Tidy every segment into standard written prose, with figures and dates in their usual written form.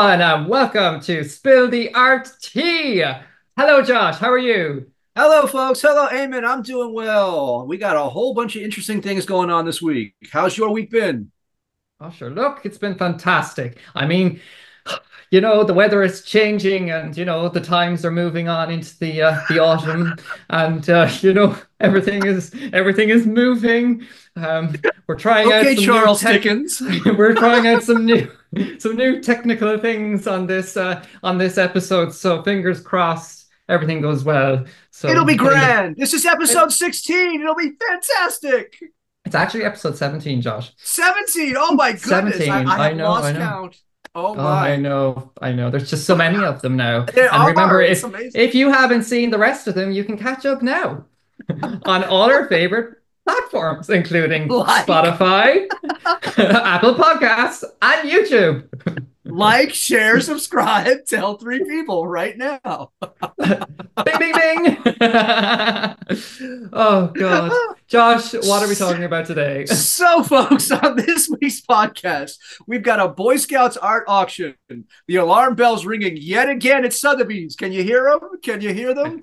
everyone, and welcome to Spill the Art Tea. Hello, Josh. How are you? Hello, folks. Hello, Eamon. I'm doing well. We got a whole bunch of interesting things going on this week. How's your week been? Oh, sure. Look, it's been fantastic. The weather is changing, and the times are moving on into the autumn, and everything is moving. We're trying out Okay, some new Charles tech. Dickens. We're trying out some new technical things on this episode. So fingers crossed, everything goes well. It'll So be getting the grand. This is episode 16. It'll be fantastic. it's actually episode 17, Josh. 17. Oh, my goodness. I, 17. I I have know, I lost know. count. Oh, Oh, I my. know, I know. There's just so many of them now. There And remember, are. It's if amazing. if you haven't seen the rest of them, you can catch up now on all our favorite platforms, including Like, Spotify, Apple Podcasts, and YouTube. share, subscribe, tell three people right now. Bing, bing, bing. Oh, God. Josh, what are we talking about today? So, folks, on this week's podcast, we've got a Boy Scouts art auction. The alarm bells ringing yet again at Sotheby's. Can you hear them? Can you hear them?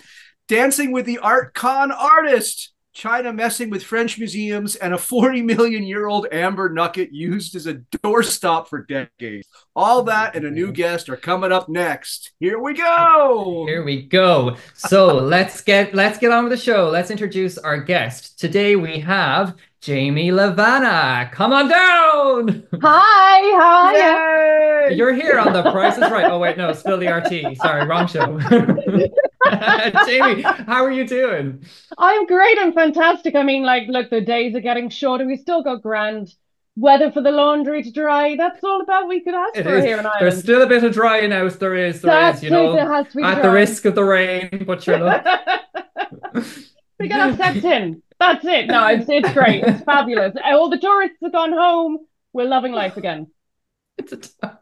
Dancing with the art con artist. China messing with French museums, and a 40 million year old amber nugget used as a doorstop for decades. All that and a new guest are coming up next. Here we go. Here we go. So let's get on with the show. Let's introduce our guest. Today we have Jamie Levanna. Come on down. Hi, how are you? Yay! You're here on The Price is Right. Oh wait, no, Spill the RT. Sorry, wrong show. Jamie, how are you doing? I'm great. I'm fantastic. I mean, like, look, the days are getting shorter. We still got grand weather for the laundry to dry. That's all about we could ask It for is. here in There's Ireland. still a bit of drying out. There is, That's it. There has to be the at the dry. risk of the rain, but sure, look. We got accept in. That's it. No, it's great. It's fabulous. All the tourists have gone home. We're loving life again. It's a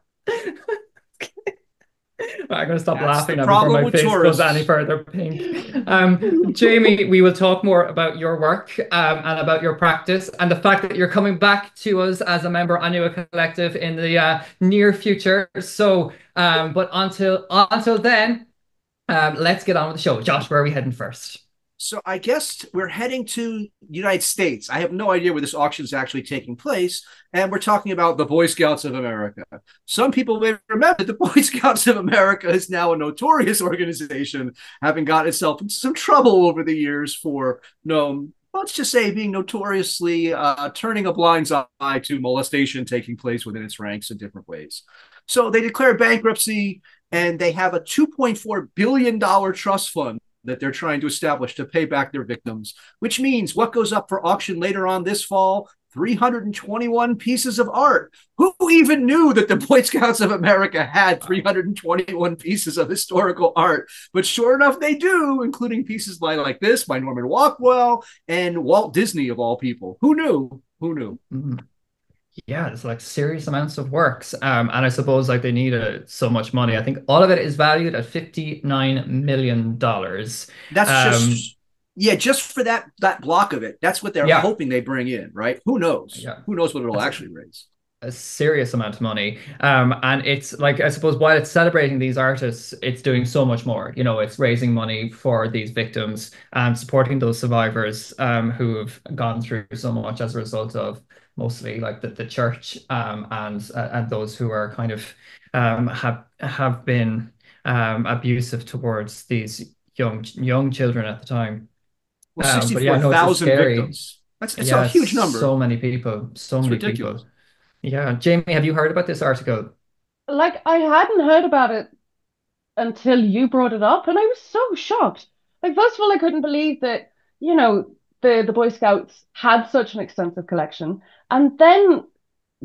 I'm going to stop That's the laughing now before problem my with face goes tourists. any further pink. Jamie, we will talk more about your work and about your practice and the fact that you're coming back to us as a member on Nua Collective in the near future. But until then, let's get on with the show. Josh, where are we heading first? So I guess we're heading to the United States. I have no idea where this auction is actually taking place, and we're talking about the Boy Scouts of America. Some people may remember that the Boy Scouts of America is now a notorious organization, having got itself into some trouble over the years for no, let's just say, being notoriously turning a blind eye to molestation taking place within its ranks in different ways. So they declare bankruptcy, and they have a $2.4 billion trust fund that they're trying to establish to pay back their victims, which means what goes up for auction later on this fall? 321 pieces of art. Who even knew that the Boy Scouts of America had 321 pieces of historical art? But sure enough, they do, including pieces like this by Norman Rockwell and Walt Disney, of all people. Who knew? Who knew? Mhm. Yeah, it's like serious amounts of works. And I suppose like they need so much money. I think all of it is valued at $59 million. That's Um, just yeah, just for that block of it. That's what they're yeah, hoping they bring in, right? Who knows? yeah. Who knows what it'll That's actually raise? a serious amount of money. And it's like, I suppose while it's celebrating these artists, it's doing so much more. It's raising money for these victims and supporting those survivors who have gone through so much as a result of mostly like the church and those who are kind of have been abusive towards these young children at the time. Well, But yeah, no, it's 64,000 scary. victims. It's a Yeah, huge number. so many people, so It's many ridiculous. people. Yeah, Jamie, have you heard about this article? Like, I hadn't heard about it until you brought it up, and I was so shocked. Like, first of all, I couldn't believe that, you know, the Boy Scouts had such an extensive collection. And then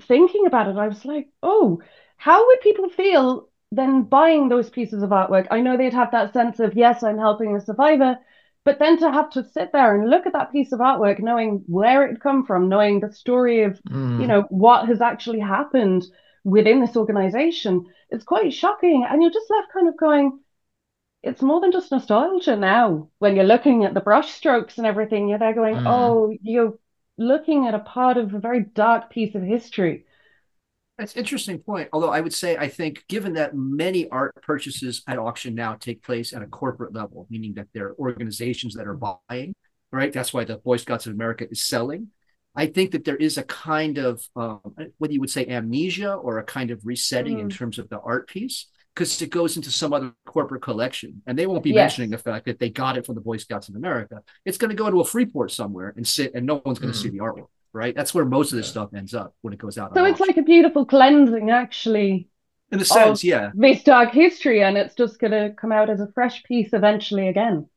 thinking about it, I was like, oh, how would people feel then buying those pieces of artwork? I know they'd have that sense of, yes, I'm helping a survivor, but then to have to sit there and look at that piece of artwork, knowing where it come from, knowing the story of, Mm, what has actually happened within this organization, it's quite shocking. And you're just left kind of going, it's more than just nostalgia now. When you're looking at the brush strokes and everything, you're there going, mm. oh, you're looking at a part of a very dark piece of history. That's an interesting point. Although I would say, I think, given that many art purchases at auction now take place at a corporate level, meaning that there are organizations that are buying, right? That's why the Boy Scouts of America is selling. I think that there is a kind of, whether you would say amnesia or a kind of resetting in Mm. terms of the art piece, because it goes into some other corporate collection. And they won't be mentioning Yes. the fact that they got it from the Boy Scouts of America. It's going to go to a Freeport somewhere and sit, and no one's going to see Mm. the artwork, right? That's where most of this Yeah. stuff ends up when it goes out So on it's auction. like a beautiful cleansing, actually, In a of sense, yeah. this dark history, and it's just going to come out as a fresh piece eventually again.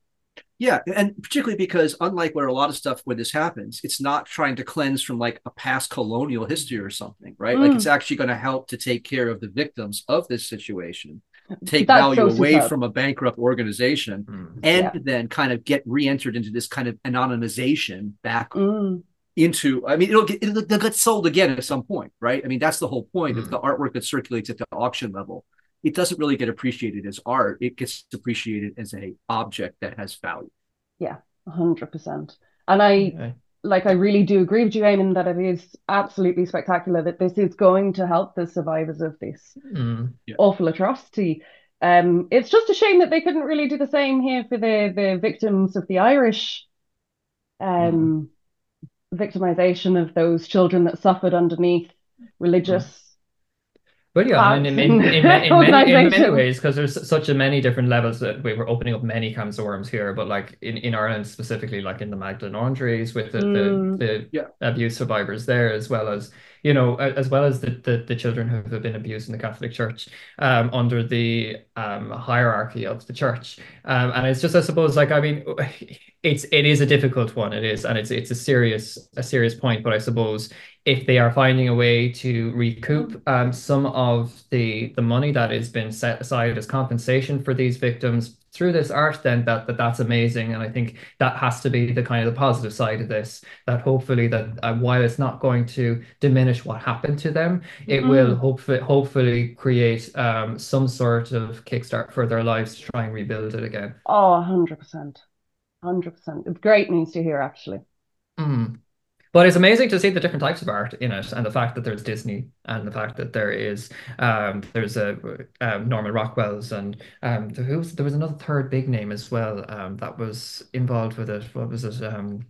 Yeah, and particularly because unlike where a lot of stuff where this happens, it's not trying to cleanse from like a past colonial history or something, right? Like it's Mm. actually going to help to take care of the victims of this situation, take That's value so away superb. from a bankrupt organization, Mm. and Yeah. then kind of get re-entered into this kind of anonymization back Mm. into. I mean, it'll get sold again at some point, right? I mean, that's the whole point of the Mm. artwork that circulates at the auction level. It doesn't really get appreciated as art; it gets appreciated as a object that has value. Yeah, 100%. And Yeah. I really do agree with you, Eamon, that it is absolutely spectacular that this is going to help the survivors of this Mm. Yeah. awful atrocity. It's just a shame that they couldn't really do the same here for the victims of the Irish Mm. victimization of those children that suffered underneath Mm. religious But yeah, and paths and in many organizations. ways, because there's such a many different levels that we were opening up many cans of worms here. But like in Ireland specifically, like in the Magdalen orangeries with Mm, the Yeah. abuse survivors there, as well as you know, as well as the children who have been abused in the Catholic Church, under the hierarchy of the church, and it's just I suppose like I mean, it is a difficult one. It is, and it's a serious point. But I suppose if they are finding a way to recoup some of the money that has been set aside as compensation for these victims through this art, then that's amazing. And I think that has to be the kind of the positive side of this. That hopefully that while it's not going to diminish what happened to them, it will mm. hopefully create some sort of kickstart for their lives to try and rebuild it again. Oh, 100%. 100%. It's great news to hear, actually. Mm. But it's amazing to see the different types of art in it, and the fact that there's Disney, and the fact that there's a Norman Rockwell's, and there was another third big name as well that was involved with it. What was it?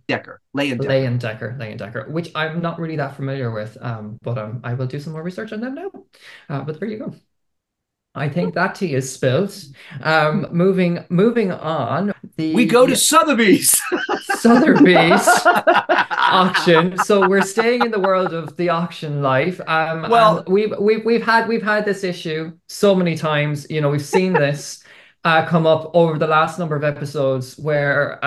Decker, Leyen Decker. Leyen Decker, which I'm not really that familiar with, but I will do some more research on them now. But there you go. I think that tea is spilled. Moving on, We go to the Sotheby's. Sotheby's auction. So we're staying in the world of the auction life. And Well, we've had this issue so many times. You know, we've seen this come up over the last number of episodes where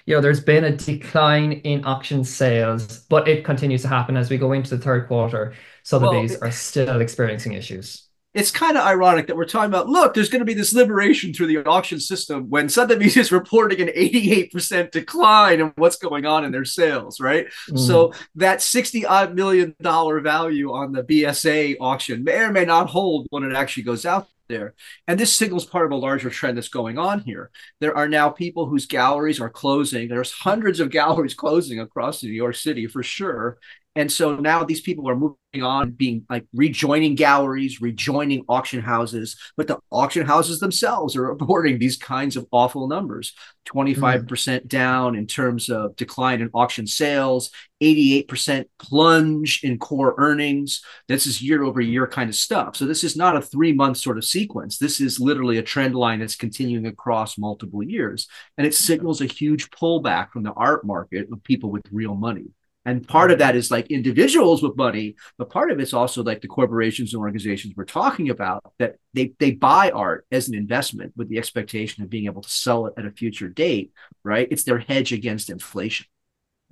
you know there's been a decline in auction sales, but it continues to happen as we go into the third quarter. well, Sotheby's are still experiencing issues. it's kind of ironic that we're talking about, look, there's going to be this liberation through the auction system when Sotheby's is reporting an 88% decline in what's going on in their sales, right? Mm, So that 60 odd million dollar value on the BSA auction may or may not hold when it actually goes out there. And this signals part of a larger trend that's going on here. There are now people whose galleries are closing. There's hundreds of galleries closing across New York City for sure. And so now these people are moving on, being like rejoining galleries, rejoining auction houses, but the auction houses themselves are reporting these kinds of awful numbers. mm, 25% down in terms of decline in auction sales, 88% plunge in core earnings. This is year over year kind of stuff. So this is not a 3 month sort of sequence. This is literally a trend line that's continuing across multiple years. And it signals a huge pullback from the art market of people with real money. And part of that mm. is like individuals with money, but part of it's also like the corporations and organizations we're talking about that they buy art as an investment with the expectation of being able to sell it at a future date, right? It's their hedge against inflation.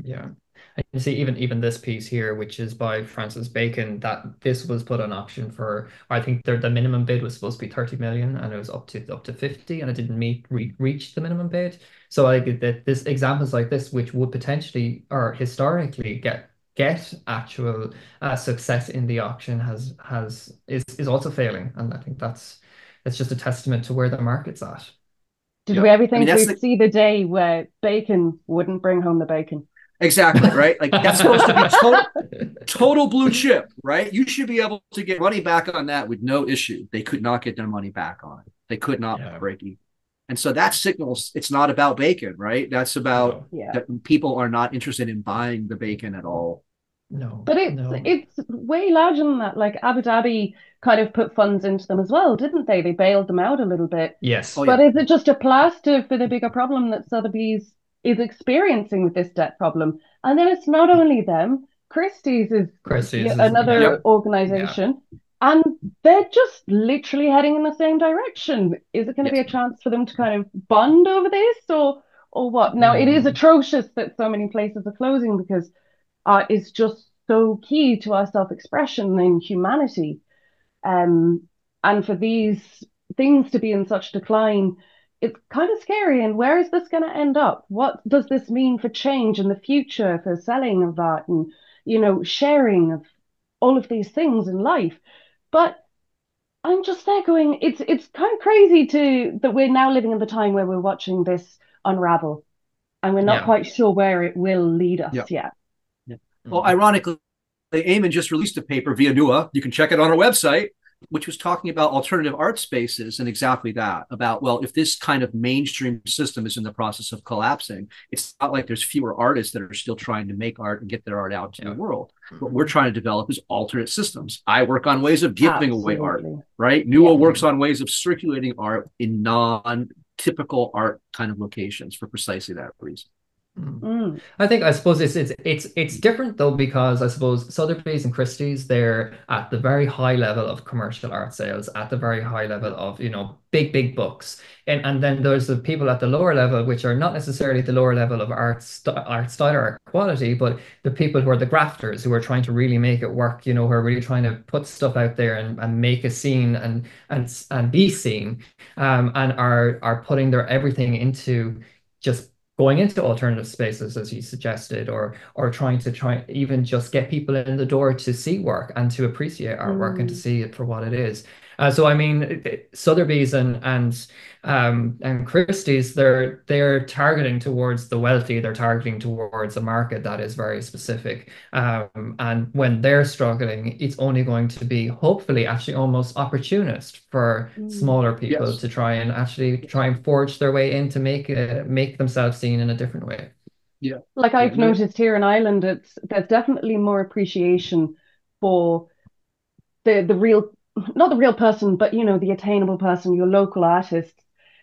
Yeah. And you see even this piece here, which is by Francis Bacon, that this was put on auction for, I think the minimum bid was supposed to be 30 million and it was up to 50 and it didn't reach the minimum bid. So I think that this examples like this, which would potentially or historically get actual success in the auction is also failing. And I think that's just a testament to where the market's at. Did Yeah. we ever I mean, think that's we'd the see the day where bacon wouldn't bring home the bacon? Exactly, right? Like that's supposed to be total blue chip, right? You should be able to get money back on that with no issue. They could not get their money back on it. They could not Yeah. break even. And so that signals it's not about bacon, right? That's about No. Yeah. that people are not interested in buying the bacon at all. No. But No. it's way larger than that. Like Abu Dhabi kind of put funds into them as well, didn't they? They bailed them out a little bit. Oh Yes. But yeah. is it just a plaster for the bigger problem that Sotheby's is experiencing with this debt problem? And then it's not only them. Christie's is Christie's is, yeah. another Yeah. organization, and they're just literally heading in the same direction. Is it going to be Yes. a chance for them to kind of bond over this, or what? Now it is Mm. atrocious that so many places are closing because is just so key to our self-expression and humanity. Um, and for these things to be in such decline, it's kind of scary. And where is this going to end up? What does this mean for change in the future, for selling of that and, sharing of all of these things in life? But I'm just there going, it's kind of crazy that we're now living in the time where we're watching this unravel and we're not Yeah. quite sure where it will lead us Yeah. yet. Yeah. Well, Mm. ironically, Eamon just released a paper via Nua. You can check it on our website, which was talking about alternative art spaces and exactly that about, well, if this kind of mainstream system is in the process of collapsing, it's not like there's fewer artists that are still trying to make art and get their art out to the Yeah. world. What we're Mm. trying to develop is alternate systems. I work on ways of giving away art, Absolutely. right? Yeah. Nua works on ways of circulating art in non-typical art kind of locations for precisely that reason. Mm. Mm, I suppose it's different though, because I suppose Sotheby's and Christie's, they're at the very high level of commercial art sales, at the very high level Yeah. of, big books. And then there's the people at the lower level, which are not necessarily the lower level of art style or art quality, but the people who are the grafters, who are trying to really make it work, who are really trying to put stuff out there and make a scene and be seen, and are putting their everything into just going into alternative spaces, as you suggested, or try even just get people in the door to see work and to appreciate artwork and to mm, see it for what it is. So I mean, Sotheby's and Christie's, they're targeting towards the wealthy. They're targeting towards a market that is very specific. And when they're struggling, it's only going to be hopefully actually almost opportunist for mm. smaller people Yes. to try and forge their way in to make themselves seen in a different way. Yeah. Like Yeah. I've noticed here in Ireland, there's definitely more appreciation for the real, not the real person, but the attainable person, your local artists.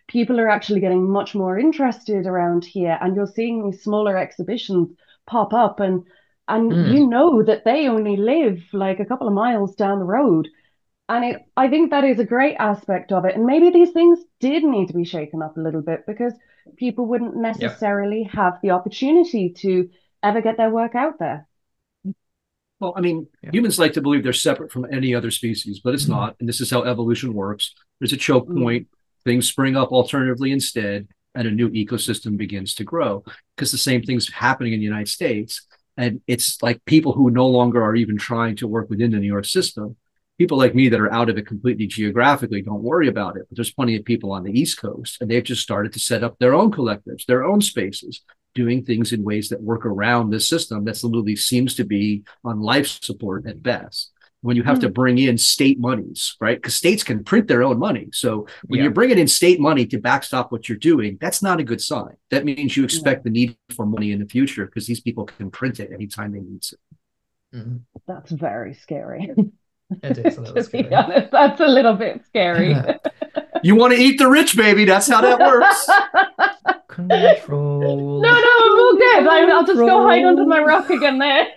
People are actually getting much more interested around here, and you're seeing these smaller exhibitions pop up, and Mm, that they only live like a couple of miles down the road. And yeah, I think that is a great aspect of it. And maybe these things did need to be shaken up a little bit because people wouldn't yeah, necessarily have the opportunity to ever get their work out there. Well, I mean, yeah. humans like to believe they're separate from any other species, but it's Mm, not. And this is how evolution works. There's a choke Mm, point, things spring up alternatively instead, and a new ecosystem begins to grow. Because the same thing's happening in the United States. And it's like people who no longer are even trying to work within the New York system. People like me that are out of it completely geographically don't worry about it. But there's plenty of people on the East Coast, and they've just started to set up their own collectives, their own spaces, doing things in ways that work around this system that literally seems to be on life support at best. When you have to mm, bring in state monies, right? Because states can print their own money. So when you're yeah. bringing in state money to backstop what you're doing, that's not a good sign. That means you expect no, the need for money in the future because these people can print it anytime they need it. Mm. that's very scary. It is a little To be scary. honest, that's a little bit scary. You want to eat the rich, baby. That's how that works. No, Control, no, I'm all good. I'll just go hide under my control. rock again there.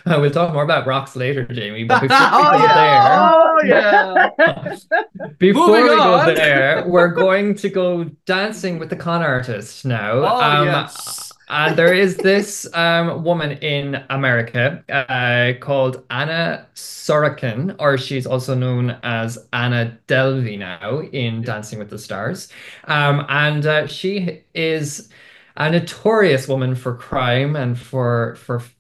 We'll talk more about rocks later, Jamie, but before we Oh go yeah. there, Oh yeah. Moving before we go on. there, we're going to go dancing with the con artist now. Oh yes. And there is this woman in America called Anna Sorokin, or she's also known as Anna Delvey now in Yeah. Dancing with the Stars. And she is. a notorious woman for crime and for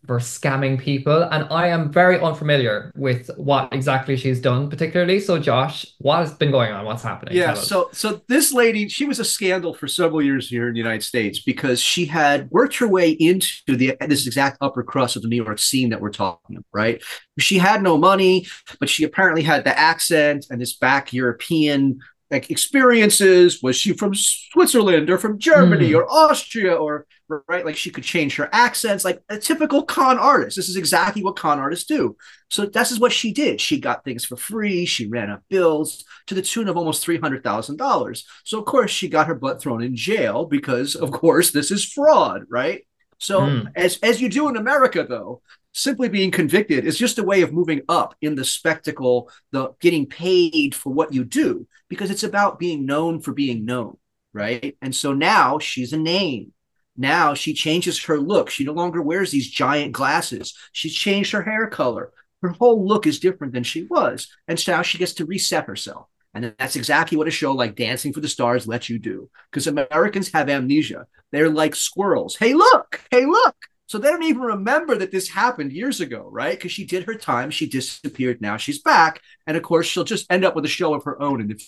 scamming people. And I am very unfamiliar with what exactly she's done, particularly. So, Josh, what has been going on? What's happening? Yeah, Tell us. so this lady, she was a scandal for several years here in the United States because she had worked her way into this exact upper crust of the New York scene that we're talking about, right? She had no money, but she apparently had the accent and this back European like experiences. Was she from Switzerland or from Germany Mm, or Austria or right? Like she could change her accents, like a typical con artist. This is exactly what con artists do. So this is what she did. She got things for free. She ran up bills to the tune of almost $300,000. So of course she got her butt thrown in jail because of course this is fraud, right? So mm, as you do in America, though, simply being convicted is just a way of moving up in the spectacle, the getting paid for what you do, because it's about being known for being known, right? And so now she's a name. Now she changes her look. She no longer wears these giant glasses. She's changed her hair color. Her whole look is different than she was. And so now she gets to reset herself. And that's exactly what a show like Dancing for the Stars lets you do. Because Americans have amnesia. They're like squirrels. Hey, look. Hey, look. So they don't even remember that this happened years ago, right? Because she did her time. She disappeared. Now she's back. And of course, she'll just end up with a show of her own in the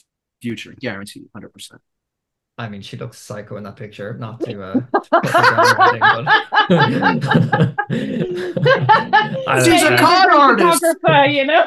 future. Guaranteed, 100%. I mean, she looks psycho in that picture. Not to put her down or anything, but She's a Dated a con different artist. photographer, you know?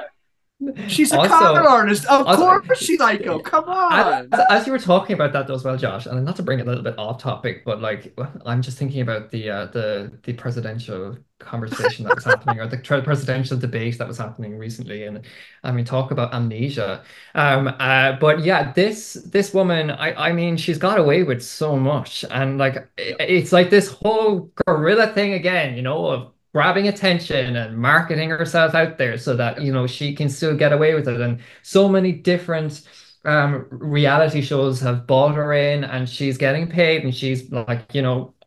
She's a con also, artist. Of also, course she's psycho. Come as, on. as you were talking about that as well, Josh, and not to bring it a little bit off topic, but like I'm just thinking about the presidential conversation that was happening, or the presidential debate that was happening recently, and I mean, talk about amnesia. But yeah, this woman, I mean, she's got away with so much, and like Yep. it's like this whole gorilla thing again, of grabbing attention and marketing herself out there so that Yep. she can still get away with it, and so many different reality shows have bought her in, and she's getting paid, and she's like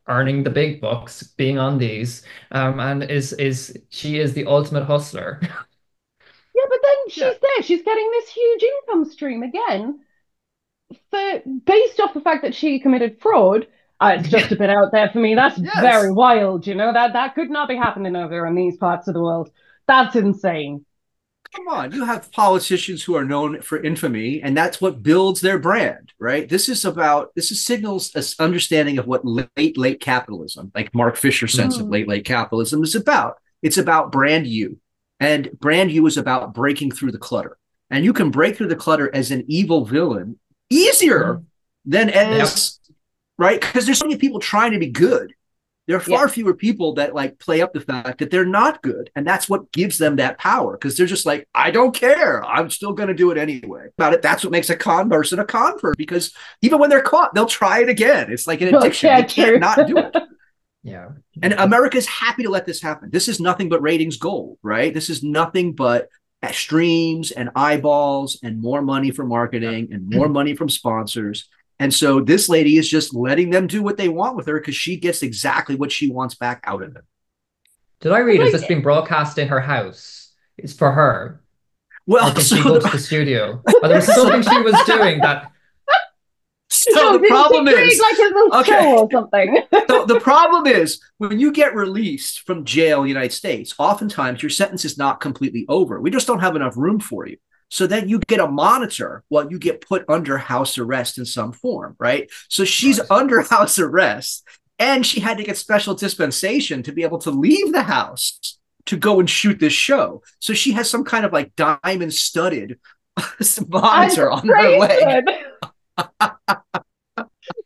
earning the big bucks being on these, and is she is the ultimate hustler. Yeah, but then Yeah. she's there. She's getting this huge income stream again based off the fact that she committed fraud. It's Yeah. just a bit out there for me. That's very Yes. wild, that could not be happening over in these parts of the world. That's insane. Come on. You have politicians who are known for infamy, and that's what builds their brand, right? This is signals an understanding of what late capitalism, like Mark Fisher sense of Mm. late capitalism, is about. It's about brand you. And brand you is about breaking through the clutter. And you can break through the clutter as an evil villain easier Mm. than Yep. as, right? Because there's so many people trying to be good. There are Yeah. far fewer people that like play up the fact that they're not good, and that's what gives them that power, because they're just like, I don't care, I'm still going to do it anyway. About it, that's what makes a con person a convert, because even when they're caught, they'll try it again. It's like an addiction. Yeah, They can't true. not do it. Yeah. And Yeah. America's happy to let this happen. This is nothing but ratings gold, right? This is nothing but streams and eyeballs and more money for marketing and more money from sponsors. And so this lady is just letting them do what they want with her because she gets exactly what she wants back out of them. Did I read, is this Like, being broadcast in her house? It's for her. Or Well, can she go to the studio? Or there was something she was doing that. so no, the did she problem create is, like a little okay. show or something? So the problem is when you get released from jail in the United States, oftentimes your sentence is not completely over. We just don't have enough room for you. So then you get a monitor while you get put under house arrest in some form, right? So she's Right. under house arrest, and she had to get special dispensation to be able to leave the house to go and shoot this show. So she has some kind of like diamond studded monitor on her leg.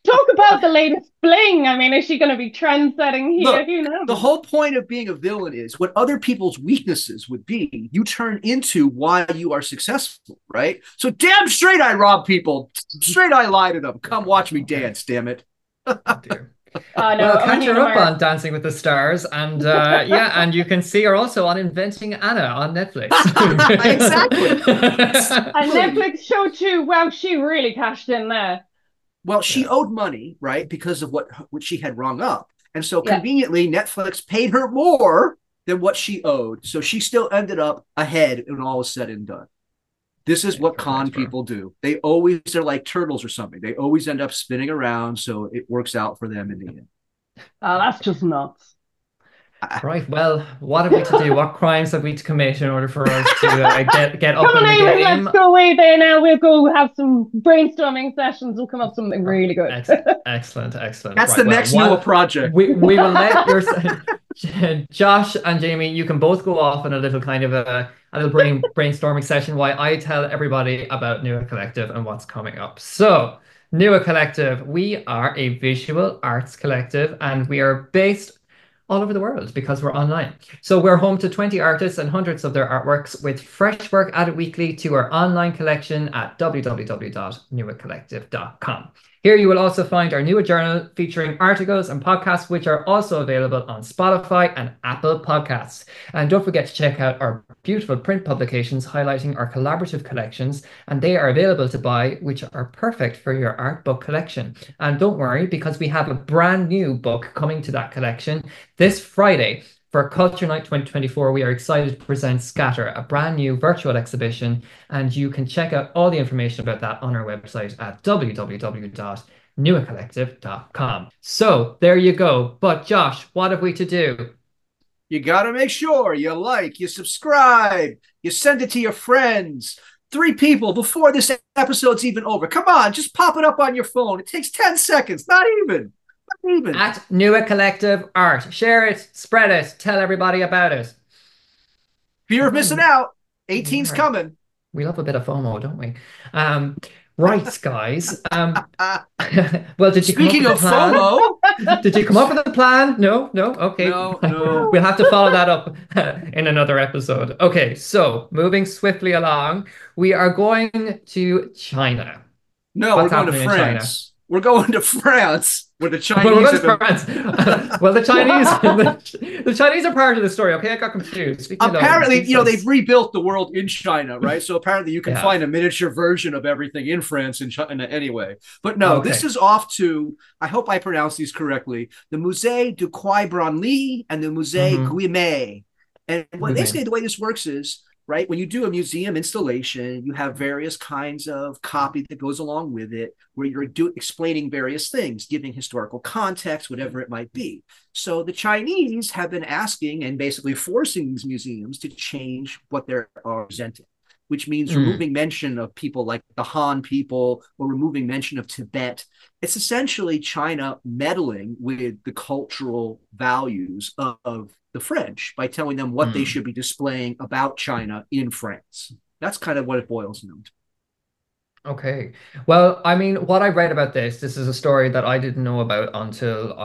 Talk about the latest bling. I mean, is she going to be trend setting here? Look, Who knows? the whole point of being a villain is what other people's weaknesses would be, you turn into why you are successful, right? So damn straight I rob people. Straight I lie to them. Come watch me dance, damn it. Oh, dear. No, Well, only catch in her up America. on Dancing with the Stars, and yeah, and you can see her also on Inventing Anna on Netflix. Exactly. A Exactly. Netflix show too. Wow, she really cashed in there. Well, she Yeah. owed money, right? Because of what she had rung up. And so Yeah. conveniently, Netflix paid her more than what she owed. So she still ended up ahead when all was said and done. This is Okay, what fair play con to her. people do. They're like turtles or something. They always end up spinning around, so it works out for them in the end. Oh, that's just nuts. Right. Well, what have we to do? What crimes have we to commit in order for us to get Come up in the on, Eamon, let's game? go away there now. We'll go have some brainstorming sessions. We'll come up with something really good. Excellent, excellent. That's the Right. Well, next Nua project. we will let your Josh and Jamie, you can both go off in a little kind of a little brainstorming session while I tell everybody about Nua Collective and what's coming up. So, Nua Collective, we are a visual arts collective and we are based all over the world because we're online. So we're home to 20 artists and hundreds of their artworks with fresh work added weekly to our online collection at www.nuacollective.com. Here you will also find our Nua journal featuring articles and podcasts, which are also available on Spotify and Apple Podcasts. And don't forget to check out our beautiful print publications highlighting our collaborative collections, and they are available to buy, which are perfect for your art book collection. And don't worry, because we have a brand new book coming to that collection this Friday. For Culture Night 2024, we are excited to present Scatter, a brand new virtual exhibition, and you can check out all the information about that on our website at www.nuacollective.com. So there you go. But Josh, what have we to do? You got to make sure you like, you subscribe, you send it to your friends. 3 people before this episode's even over. Come on, just pop it up on your phone. It takes 10 seconds, not even. At Nua Collective Art. Share it, spread it, tell everybody about it. Fear of missing out. 18's coming. We love a bit of FOMO, don't we? Right, guys. Well, did you Speaking come up of with a plan? FOMO, Did you come up with a plan? No, no. Okay, no. We'll have to follow that up in another episode. Okay, so moving swiftly along, we are going to China. No, What's we're going to happening in China? France. We're going to France, where the Chinese. Well, we're going to France. Well, the Chinese, the Chinese are part of the story. Okay, I got confused. Apparently, they've rebuilt the world in China, right? So apparently, you can Yeah. find a miniature version of everything in France and China anyway. But no, Okay. this is off to. I hope I pronounce these correctly. The Musée du Quai Branly and the Musée Guimet. And basically, the way this works is, right, when you do a museum installation, you have various kinds of copy that goes along with it, where you're explaining various things, giving historical context, whatever it might be. So the Chinese have been asking and basically forcing these museums to change what they're presenting, which means removing mention of people like the Han people or removing mention of Tibet. It's essentially China meddling with the cultural values of the French by telling them what they should be displaying about China in France. That's kind of what it boils down to. Okay. Well, I mean, what I read about this is a story that I didn't know about until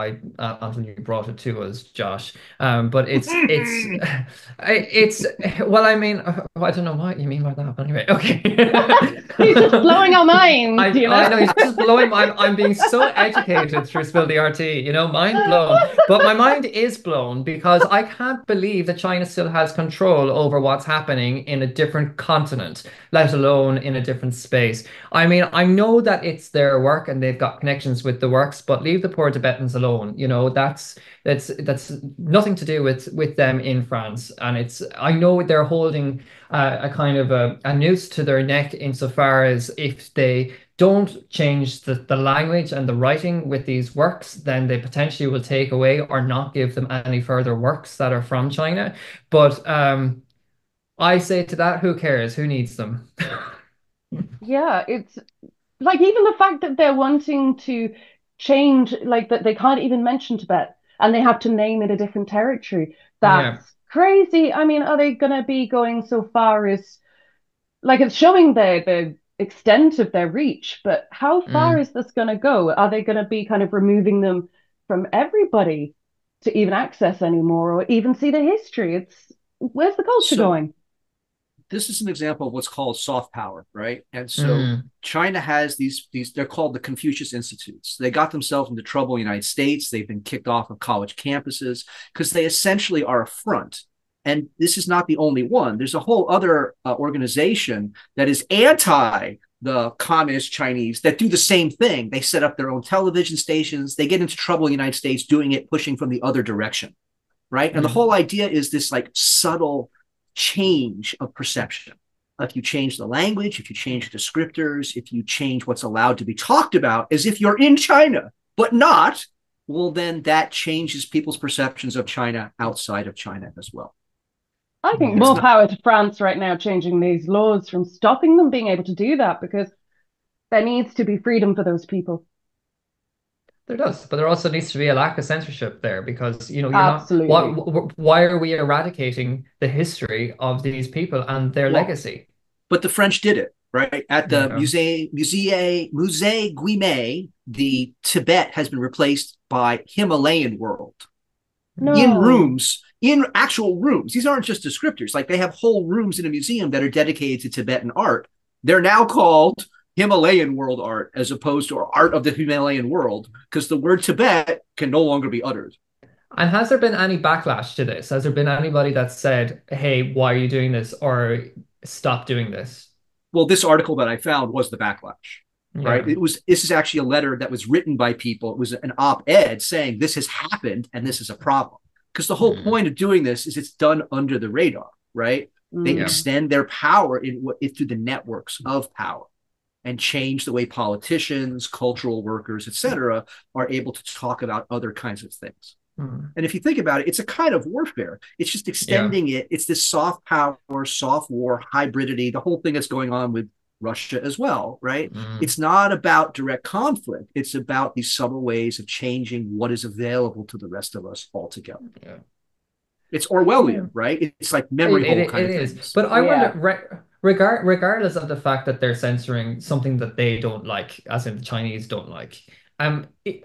you brought it to us, Josh. But it's well, I mean, I don't know what you mean by that, but anyway, okay. He's just blowing our minds, I know he's just blowing. I'm being so educated through Spill the RT, mind blown. But my mind is blown because I can't believe that China still has control over what's happening in a different continent, let alone in a different space. I mean, I know that it's their work and they've got connections with the works, but leave the poor Tibetans alone. That's nothing to do with them in France. And I know they're holding a kind of a noose to their neck insofar as if they don't change the language and the writing with these works, then they potentially will take away or not give them any further works that are from China. But I say to that, who cares? Who needs them? Yeah, it's like even the fact that they're wanting to change, like that they can't even mention Tibet and they have to name it a different territory. Yeah. That's crazy. I mean, are they going to be going so far as like it's showing the extent of their reach, but how far is this going to go? Are they going to be kind of removing them from everybody to even access anymore or even see the history? Where's the culture going? This is an example of what's called soft power, right? And so China has these, they're called the Confucius Institutes. They got themselves into trouble in the United States. They've been kicked off of college campuses because they essentially are a front. And this is not the only one. There's a whole other organization that is anti the communist Chinese that do the same thing. They set up their own television stations. They get into trouble in the United States doing it, pushing from the other direction, right? And the whole idea is this like subtle change of perception. If you change the language, if you change descriptors, if you change what's allowed to be talked about as if you're in China, but not, well, then that changes people's perceptions of China outside of China as well. I think It's more not, power to France right now, changing these laws from stopping them being able to do that, because there needs to be freedom for those people. There does, but there also needs to be a lack of censorship there because, you're not, Absolutely. why are we eradicating the history of these people and their well, legacy? but the French did it, right? At the Yeah. Musée Guimet, the Tibet has been replaced by Himalayan world No. in actual rooms. These aren't just descriptors. Like they have whole rooms in a museum that are dedicated to Tibetan art. They're now called Himalayan world art as opposed to art of the Himalayan world because the word Tibet can no longer be uttered. And has there been any backlash to this? Has there been anybody that said, hey, why are you doing this? Or stop doing this? Well, this article that I found was the backlash, right? Yeah. This is actually a letter that was written by people. It was an op-ed saying this has happened and this is a problem. Because the whole Mm. point of doing this is it's done under the radar, right? They Yeah. extend their power through the networks of power and change the way politicians, cultural workers, etc., are able to talk about other kinds of things. Mm. And if you think about it, it's a kind of warfare. It's just Yeah. extending it. It's this soft power, soft war, hybridity, the whole thing that's going on with Russia as well, right? Mm. It's not about direct conflict. It's about these subtle ways of changing what is available to the rest of us altogether. Yeah. It's Yeah. Orwellian, right? It's like memory It, hole it, kind it of is. things. But I wonder, Yeah. regardless of the fact that they're censoring something that they don't like, as in the Chinese don't like,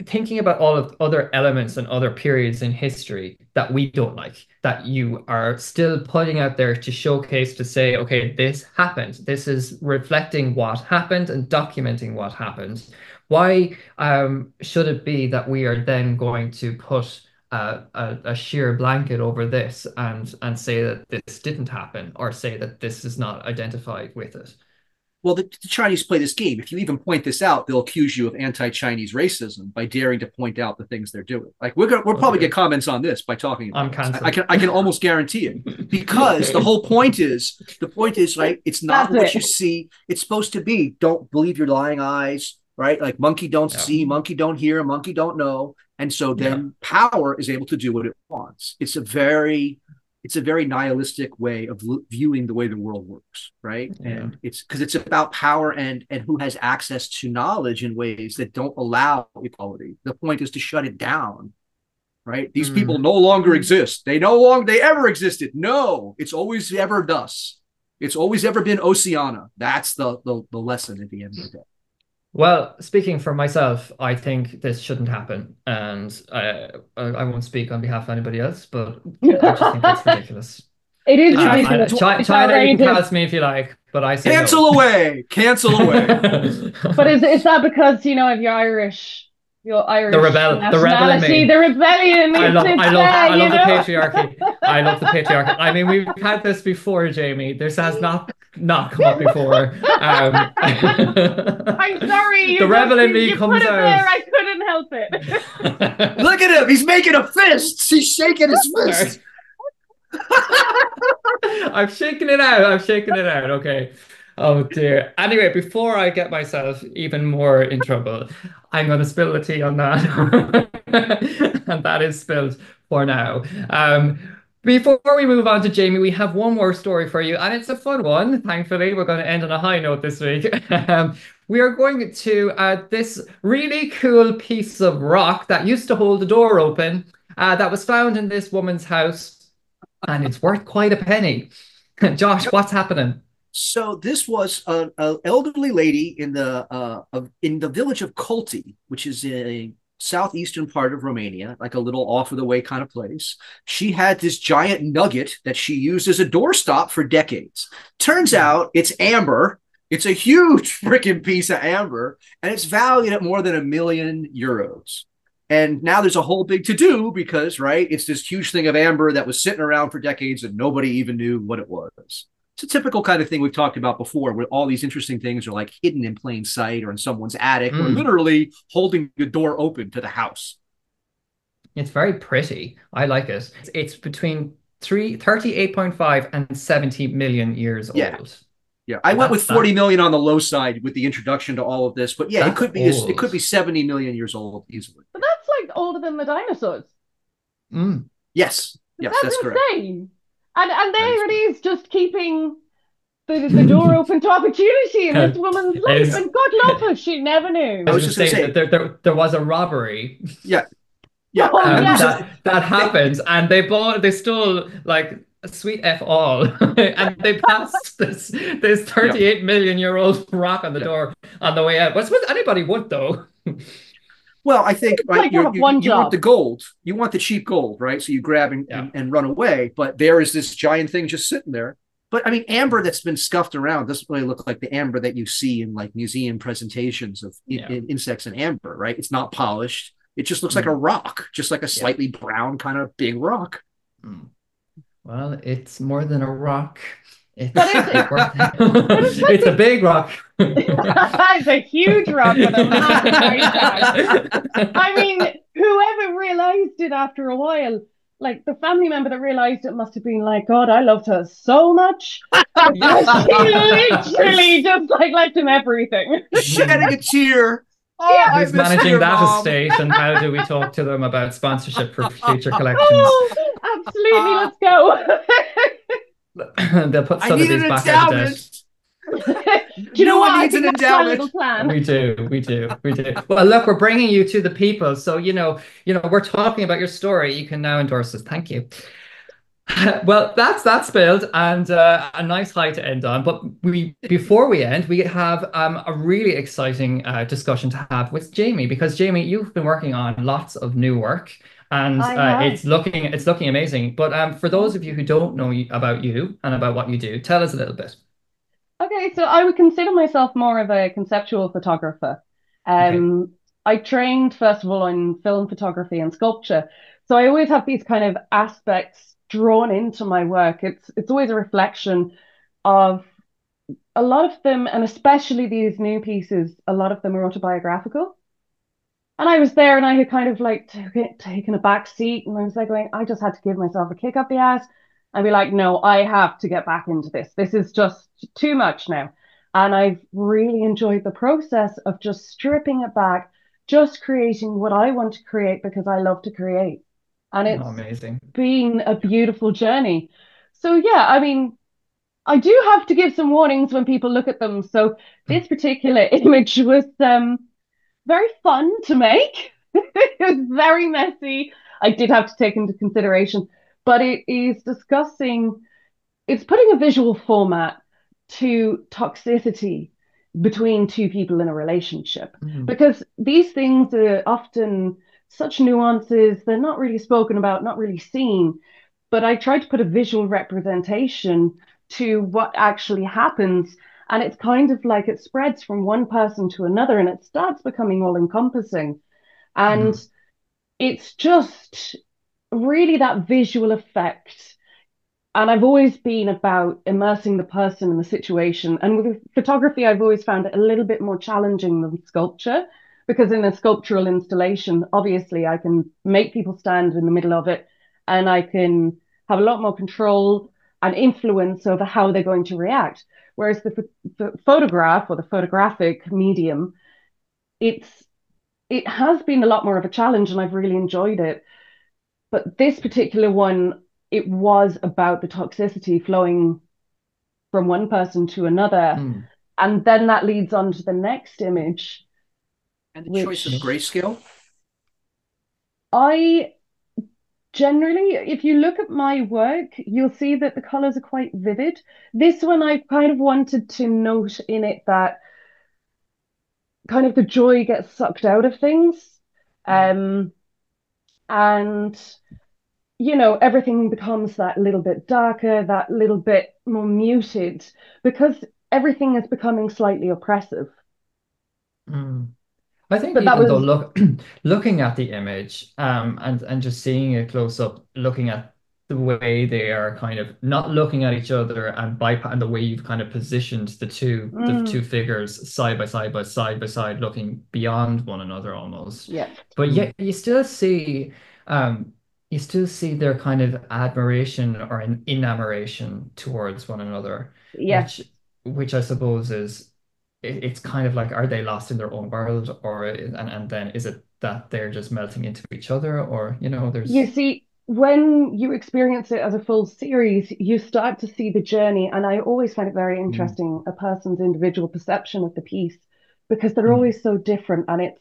thinking about all of other elements and other periods in history that we don't like, that you are still putting out there to showcase, to say, okay, this happened. This is reflecting what happened and documenting what happened. Why should it be that we are then going to put a sheer blanket over this and say that this didn't happen or say that this is not identified with it? Well, the Chinese play this game. If you even point this out, they'll accuse you of anti-Chinese racism by daring to point out the things they're doing. Like we'll probably Okay. get comments on this by talking I'm about this. cancelled. I can almost guarantee it because the point is right. It's not That's what you it. see. It's supposed to be. Don't believe your lying eyes. Right? Like monkey don't Yeah. see, monkey don't hear, monkey don't know, and so Yeah. then power is able to do what it wants. It's a very nihilistic way of viewing the way the world works, right? Yeah. And it's because it's about power and who has access to knowledge in ways that don't allow equality. The point is to shut it down, right? These people Mm. no longer exist. They ever existed. No, it's always ever thus. It's always ever been Oceania. That's the lesson at the end of the day. Well, speaking for myself, I think this shouldn't happen, and I won't speak on behalf of anybody else, but I just think it's ridiculous. It is The Chinese, ridiculous. It's China, you can outrageous. cancel me if you like, but I say cancel no. away, cancel away. But is that because, of your Irish The rebel in nationality, me. the rebellion, it's there, I love the patriarchy. I love the patriarchy. I mean, we've had this before, Jamie. This has not come up before. I'm sorry, The rebel in me you comes put it out. there. I couldn't help it. Look at him. He's making a fist. He's shaking his fist. I'm shaking it out. I'm shaking it out. Okay. Oh dear. Anyway, before I get myself even more in trouble, I'm going to spill the tea on that. And that is spilled for now. Before we move on to Jamie, we have one more story for you, and it's a fun one. Thankfully, we're going to end on a high note this week. We are going to this really cool piece of rock that used to hold the door open that was found in this woman's house, and it's worth quite a penny. Josh, what's happening? So this was an elderly lady in the village of Colti, which is a southeastern part of Romania, like a little off of the way kind of place. She had this giant nugget that she used as a doorstop for decades. Turns out it's amber. It's a huge freaking piece of amber, and it's valued at more than €1 million. And now there's a whole big to-do because, right, it's this huge thing of amber that was sitting around for decades and nobody even knew what it was. It's a typical kind of thing we've talked about before, where all these interesting things are like hidden in plain sight or in someone's attic or literally holding the door open to the house. It's very pretty. I like it. It's between 38.5 and 70 million years Yeah. old. Yeah, I went with 40 million on the low side with the introduction to all of this, but yeah, it could be old. it could be 70 million years old easily. But that's like older than the dinosaurs. Yes, yes, that's correct. Insane. And there it is, just keeping the door open to opportunity in this woman's life. And God love her, she never knew. I was just going to say that there was a robbery. Yeah, yeah, Oh, yeah. that happened, and they stole like a sweet F all, and they passed this 38 million year old rock on the door on the way out. But I suppose anybody would though. Well, I think right, you want the gold, you want the cheap gold, right? So you grab and run away. But there is this giant thing just sitting there. But I mean, amber that's been scuffed around doesn't really look like the amber that you see in like museum presentations of insects in amber, right? It's not polished. It just looks like a rock, just like a slightly brown kind of big rock. Well, it's more than a rock. It's it's a big rock. It's a huge rock with a massive tag. I mean, whoever realized it after a while, like the family member that realized it must have been like, God, I loved her so much. She literally just like left him everything. Shedding a tear. Oh, who's managing that estate, and how do we talk to them about sponsorship for future collections? Oh, absolutely, let's go. They'll put Sotheby's back out of debt. Do you know what? Needs an endowment. We do. Well, look, we're bringing you to the people, so we're talking about your story. You can now endorse us. Thank you. Well, that's spilled, and a nice high to end on. But before we end, we have a really exciting discussion to have with Jamie, because Jamie, you've been working on lots of new work, and it's looking amazing. But for those of you who don't know about you and about what you do, tell us a little bit. Okay, so I would consider myself more of a conceptual photographer. I trained first of all in film photography and sculpture, so I always have these kind of aspects drawn into my work. It's always a reflection of a lot of them, and especially these new pieces, a lot of them are autobiographical. And I was there and I had kind of like taken a back seat, and I was like going, I just had to give myself a kick up the ass and be like, no, I have to get back into this. This is just too much now. And I've really enjoyed the process of just stripping it back, just creating what I want to create because I love to create. And it's amazing. Been a beautiful journey. So yeah, I mean, I do have to give some warnings when people look at them. So this particular image was very fun to make. It was very messy. I did have to take into consideration, but it's putting a visual format to toxicity between two people in a relationship, because these things are often such nuances. They're not really spoken about, not really seen, but I tried to put a visual representation to what actually happens. And it's kind of like it spreads from one person to another and it starts becoming all encompassing. And it's just really that visual effect. And I've always been about immersing the person in the situation. And with photography, I've always found it a little bit more challenging than sculpture, because in a sculptural installation, obviously I can make people stand in the middle of it and I can have a lot more control and influence over how they're going to react. Whereas the photograph or the photographic medium, it has been a lot more of a challenge and I've really enjoyed it. But this particular one, it was about the toxicity flowing from one person to another. And then that leads on to the next image. And the choice of grayscale? I generally, if you look at my work, you'll see that the colors are quite vivid. This one, I kind of wanted to note in it that kind of the joy gets sucked out of things. And everything becomes that little bit darker, that little bit more muted, because everything is becoming slightly oppressive. I think though looking at the image and just seeing it close up, looking at the way they are kind of not looking at each other and the way you've kind of positioned the two figures side by side, looking beyond one another almost. Yeah. But yet you still see their kind of admiration or an enamoration towards one another. Yes. which I suppose is it's kind of like, are they lost in their own world, or and then is it that they're just melting into each other, or You there's see, when you experience it as a full series, you start to see the journey. And I always find it very Mm, interesting, a person's individual perception of the piece, because they're mm, always so different. And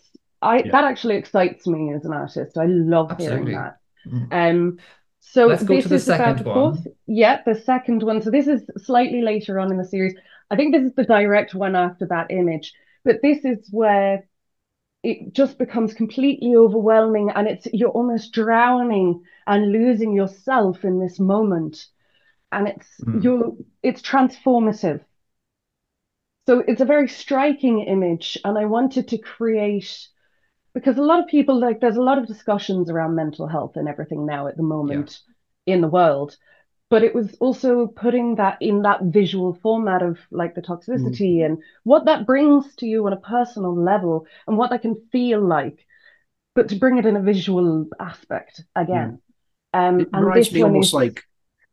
I yeah. that actually excites me as an artist. I love hearing absolutely. that. Mm. Um, so Let's go to this the is about second the fourth, one. yeah, the second one. So this is slightly later on in the series. I think this is the direct one after that image, but this is where it just becomes completely overwhelming and you're almost drowning and losing yourself in this moment. And Mm, it's transformative. So it's a very striking image. And I wanted to create, because a lot of people, like, there's a lot of discussions around mental health and everything now at the yeah. moment in the world, but it was also putting that in that visual format of like the Mm. toxicity and what that brings to you on a personal level and what that can feel like, but to bring it in a visual aspect Yeah. again. It And reminds this me one almost is,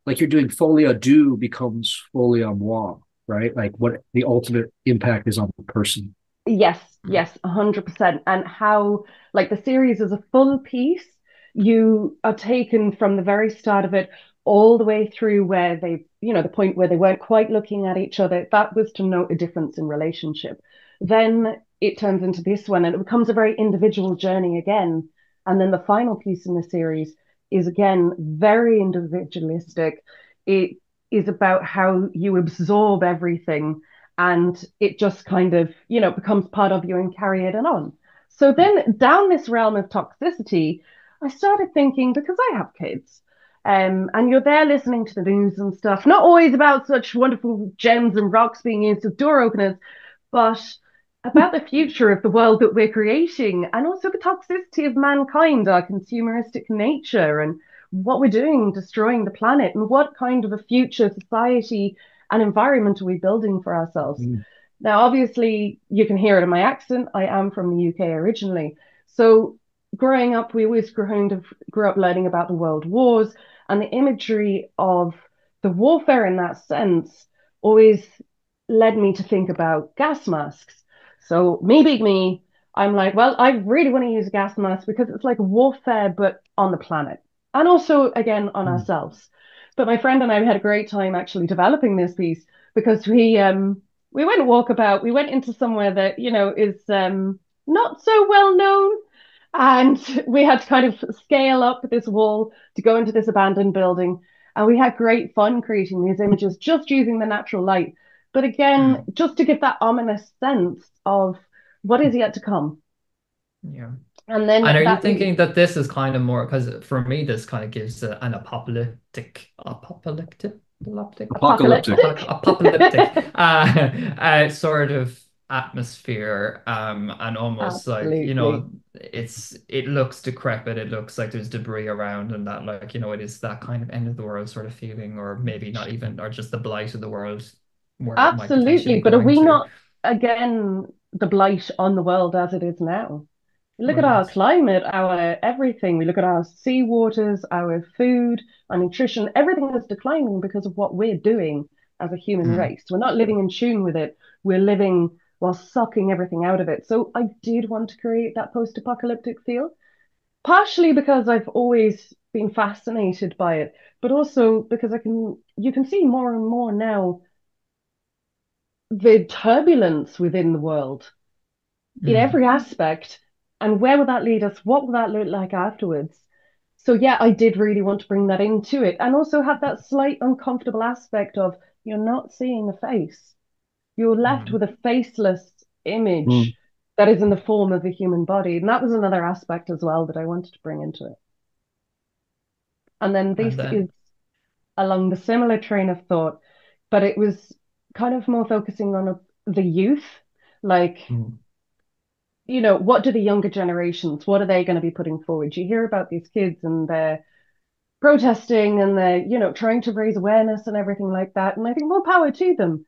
like you're doing folie à deux becomes folie à moi, right? Like what the ultimate impact is on the person. yes, Mm, yes, 100%. And how, like, the series is a full piece. You are taken from the very start of it all the way through where the point where they weren't quite looking at each other. That was to note a difference in relationship. Then it turns into this one and it becomes a very individual journey again. And then the final piece in the series is again very individualistic. It is about how you absorb everything and it just kind of, becomes part of you and carry it on. So then down this realm of toxicity, I started thinking, because I have kids, and you're there listening to the news and stuff, not always about such wonderful gems and rocks being used as door openers, but about the future of the world that we're creating and also the toxicity of mankind, our consumeristic nature, and what we're doing, destroying the planet, and what kind of a future society and environment are we building for ourselves? Mm. Now, obviously, you can hear it in my accent. I am from the UK originally. So, growing up, we always grew up learning about the world wars, and the imagery of the warfare in that sense always led me to think about gas masks. So, me being me, I'm like, well, I really want to use a gas mask because it's like warfare, but on the planet and also, again, on Mm. ourselves. But my friend and I had a great time actually developing this piece because we went walkabout. We went into somewhere that is not so well known, and we had to kind of scale up this wall to go into this abandoned building. And we had great fun creating these images just using the natural light. But again, mm, just to give that ominous sense of what is yet to come. yeah. And then And are you that thinking that this is kind of more, because for me this kind of gives an Apocalyptic. apocalyptic sort of atmosphere, and almost like, Absolutely. it looks decrepit, it looks like there's debris around, and that, like, it is that kind of end of the world sort of feeling, or maybe not even, or just the blight of the world where it might potentially Absolutely. be But are going we to. not, again, the blight on the world as it is now? Look at our Right. climate, our everything. We look at our sea waters, our food, our nutrition. Everything is declining because of what we're doing as a human Mm, race. We're not living in tune with it. We're living while sucking everything out of it. So I did want to create that post-apocalyptic feel, partially because I've always been fascinated by it, but also because you can see more and more now the turbulence within the world in mm, every aspect. And where will that lead us? What will that look like afterwards? So, yeah, I did really want to bring that into it and also have that slight uncomfortable aspect of you're not seeing the face. You're left mm. with a faceless Mm. image that is in the form of a human body. And that was another aspect as well that I wanted to bring into it. And then this And then is along the similar train of thought, but it was kind of more focusing on the youth. Like, mm, what do the younger generations, what are they going to be putting forward? You hear about these kids and they're protesting and they're, trying to raise awareness and everything like that. And I think more power to them.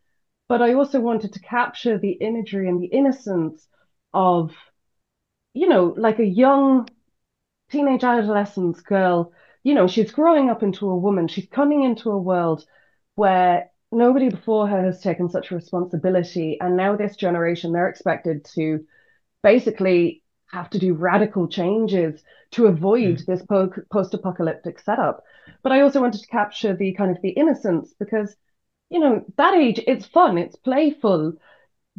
But I also wanted to capture the imagery and the innocence of, like a young teenage adolescent girl. She's growing up into a woman. She's coming into a world where nobody before her has taken such a responsibility, and now this generation, they're expected to basically have to do radical changes to avoid Mm, this post-apocalyptic setup. But I also wanted to capture the kind of the innocence because, that age, it's fun, it's playful.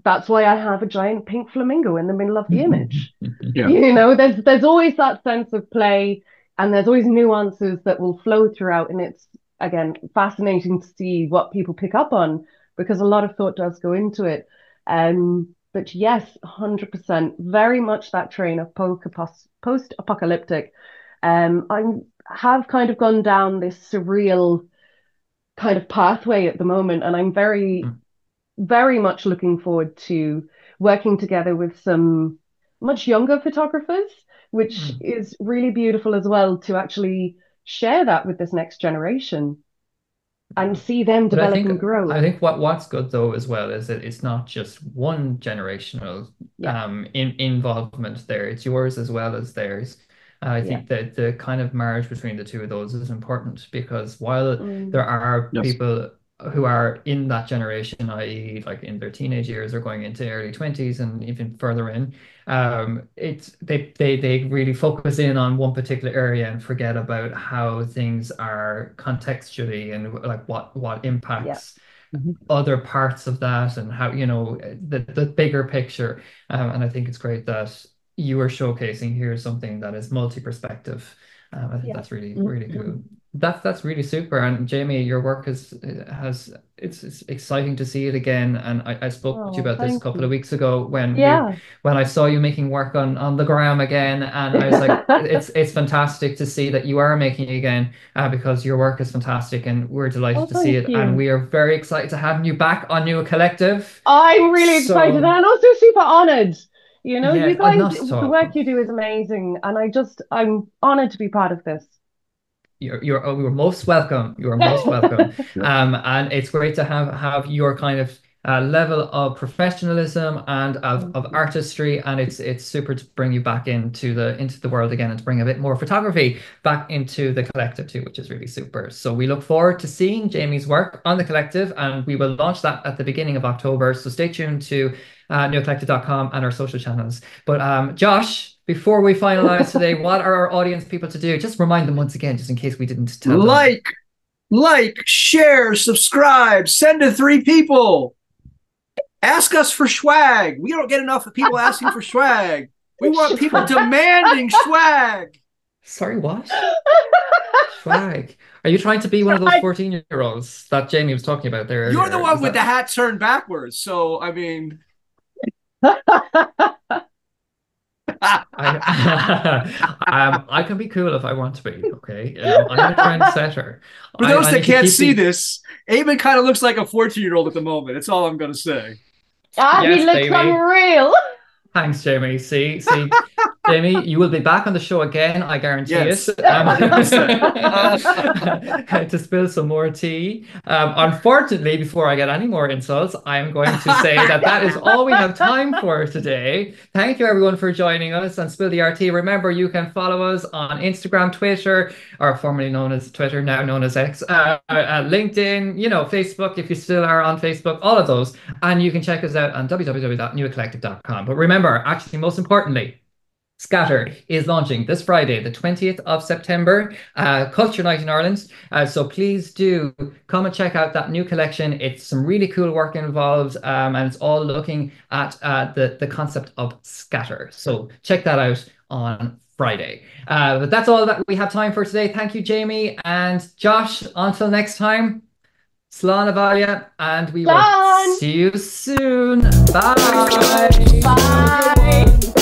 That's why I have a giant pink flamingo in the middle of the image. Yeah. There's always that sense of play, and there's always nuances that will flow throughout, and it's again fascinating to see what people pick up on because a lot of thought does go into it. But yes, 100%, very much that train of post-apocalyptic. I have kind of gone down this surreal kind of pathway at the moment, and I'm very, mm, very much looking forward to working together with some much younger photographers, which mm. is really beautiful as well to actually share that with this next generation and Yeah. see them But develop and I grow. think what's good though as well is that it's not just one generational Yeah, involvement there. It's yours as well as theirs. And I yeah. think that the kind of marriage between the two of those is important because while there Mm, are Yes. people who are in that generation, i.e., like in their teenage years or going into early 20s and even further in, it's they really focus in on one particular area and forget about how things are contextually and like what yeah, impacts Mhm. other parts of that and how the bigger picture. And I think it's great that you are showcasing here something that is multi-perspective. I think yeah. that's really cool. That's really super. And Jamie, your work has it's exciting to see it again. And I spoke to you Oh, about this a thank couple of you. weeks ago Yeah. when I saw you making work on the gram again, and I was like, it's fantastic to see that you are making it again because your work is fantastic, and we're delighted Oh, to see thank it. And you. we are very excited to have you back on Nua Collective. I'm really excited So and also super honored. You yeah, guys, not at the all. work you do is amazing, and I'm honored to be part of this. You're most welcome. You are most welcome. Yeah. And it's great to have your kind of level of professionalism and Thank of you. artistry, and it's super to bring you back into the world again and to bring a bit more photography back into the collective too, which is really super. So we look forward to seeing Jamie's work on the collective, and we will launch that at the beginning of October. So stay tuned to neocollective.com and our social channels. But Josh, before we finalize today, what are our audience people to do? Just remind them once again, just in case we didn't tell them. Like, share, subscribe, send to 3 people. Ask us for swag. We don't get enough people asking for swag. We want people demanding swag. Sorry, what? Swag. Are you trying to be one of those 14-year-olds that Jamie was talking about there You're the earlier? one Is with the that hat turned backwards. So, I mean, I can be cool if I want to be, okay? I'm a trendsetter. for those I that need to can't keep see the this, Eamon kind of looks like a 14-year-old at the moment. That's all I'm going to say. He yes, looks baby. unreal. Thanks, Jamie. See, Jamie, you will be back on the show again, I guarantee it. Yes, 100%. To spill some more tea. Unfortunately, before I get any more insults, I'm going to say that is all we have time for today. Thank you, everyone, for joining us on Spill the RT. Remember, you can follow us on Instagram, Twitter, or formerly known as Twitter, now known as X, LinkedIn, Facebook, if you still are on Facebook, all of those. And you can check us out on www.newacollective.com. But remember, actually, most importantly, Scatter is launching this Friday, the 20th of September, Culture Night in Ireland. So please do come and check out that new collection. It's some really cool work involved, and it's all looking at the concept of scatter. So check that out on Friday. But that's all that we have time for today. Thank you, Jamie and Josh. Until next time, Slán Avalia, and we will Done. see you soon. Thanks, Bye. guys. Have a good Bye. one.